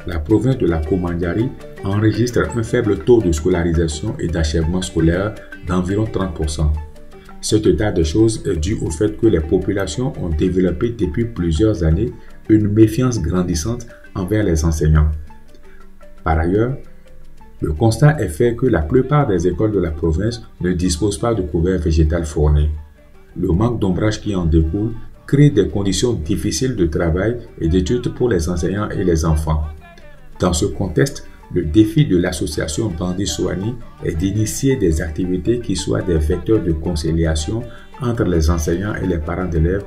La province de la Commandiari enregistre un faible taux de scolarisation et d'achèvement scolaire d'environ 30%. Cet état de choses est dû au fait que les populations ont développé depuis plusieurs années une méfiance grandissante envers les enseignants. Par ailleurs, le constat est fait que la plupart des écoles de la province ne disposent pas de couvert végétal fourni. Le manque d'ombrage qui en découle crée des conditions difficiles de travail et d'études pour les enseignants et les enfants. Dans ce contexte, le défi de l'association Bandi Souani est d'initier des activités qui soient des vecteurs de conciliation entre les enseignants et les parents d'élèves,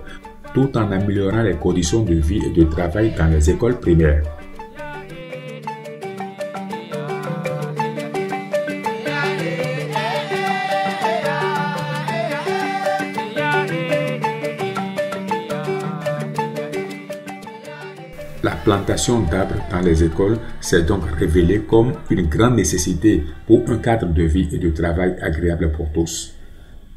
tout en améliorant les conditions de vie et de travail dans les écoles primaires. La plantation d'arbres dans les écoles s'est donc révélée comme une grande nécessité pour un cadre de vie et de travail agréable pour tous.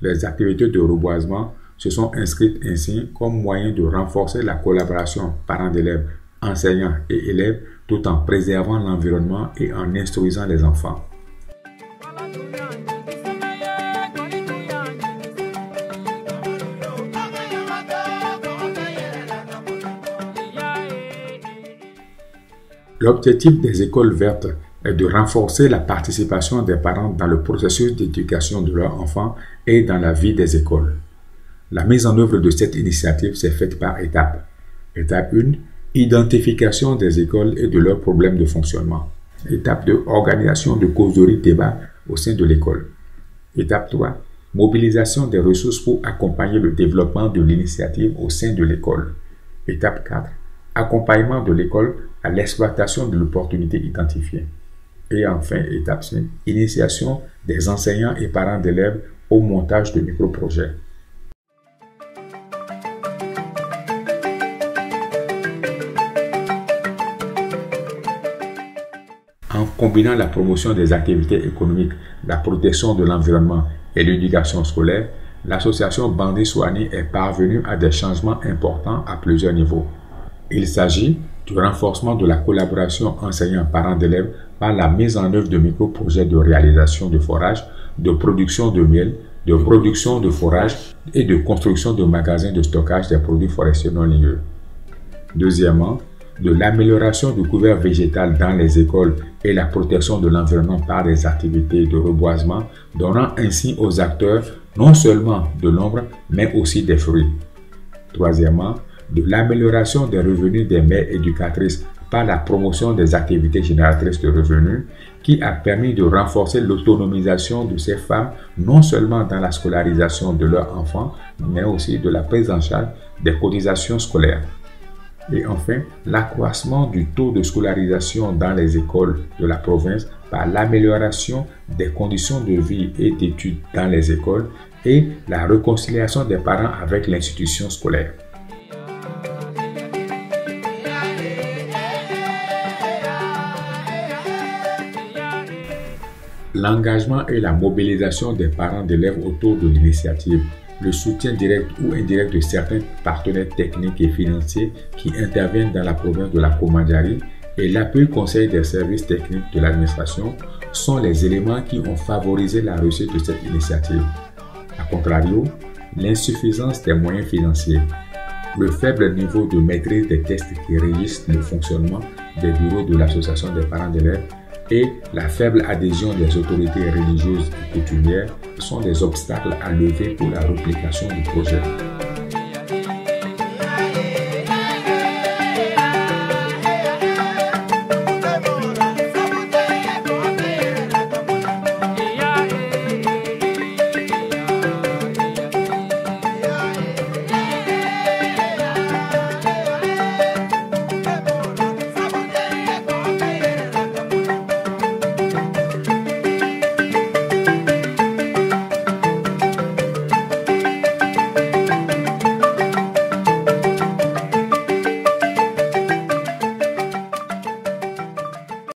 Les activités de reboisement se sont inscrites ainsi comme moyen de renforcer la collaboration parents d'élèves, enseignants et élèves tout en préservant l'environnement et en instruisant les enfants. L'objectif des écoles vertes est de renforcer la participation des parents dans le processus d'éducation de leurs enfants et dans la vie des écoles. La mise en œuvre de cette initiative s'est faite par étapes. Étape 1, identification des écoles et de leurs problèmes de fonctionnement. Étape 2, organisation de causeries débats au sein de l'école. Étape 3, mobilisation des ressources pour accompagner le développement de l'initiative au sein de l'école. Étape 4, accompagnement de l'école à l'exploitation de l'opportunité identifiée. Et enfin, étape 5, initiation des enseignants et parents d'élèves au montage de micro-projets. En combinant la promotion des activités économiques, la protection de l'environnement et l'éducation scolaire, l'association Bandi Souani est parvenue à des changements importants à plusieurs niveaux. Il s'agit du renforcement de la collaboration enseignants-parents d'élèves par la mise en œuvre de micro-projets de réalisation de forage, de production de miel, de production de forage et de construction de magasins de stockage des produits forestiers non ligneux. Deuxièmement, de l'amélioration du couvert végétal dans les écoles et la protection de l'environnement par des activités de reboisement, donnant ainsi aux acteurs non seulement de l'ombre, mais aussi des fruits. Troisièmement, de l'amélioration des revenus des mères éducatrices par la promotion des activités génératrices de revenus qui a permis de renforcer l'autonomisation de ces femmes non seulement dans la scolarisation de leurs enfants, mais aussi de la prise en charge des cotisations scolaires. Et enfin, l'accroissement du taux de scolarisation dans les écoles de la province par l'amélioration des conditions de vie et d'études dans les écoles et la réconciliation des parents avec l'institution scolaire. L'engagement et la mobilisation des parents d'élèves autour de l'initiative, le soutien direct ou indirect de certains partenaires techniques et financiers qui interviennent dans la province de la Commandiari et l'appui conseil des services techniques de l'administration sont les éléments qui ont favorisé la réussite de cette initiative. A contrario, l'insuffisance des moyens financiers, le faible niveau de maîtrise des tests qui régissent le fonctionnement des bureaux de l'association des parents d'élèves et la faible adhésion des autorités religieuses et coutumières sont des obstacles à lever pour la réplication du projet.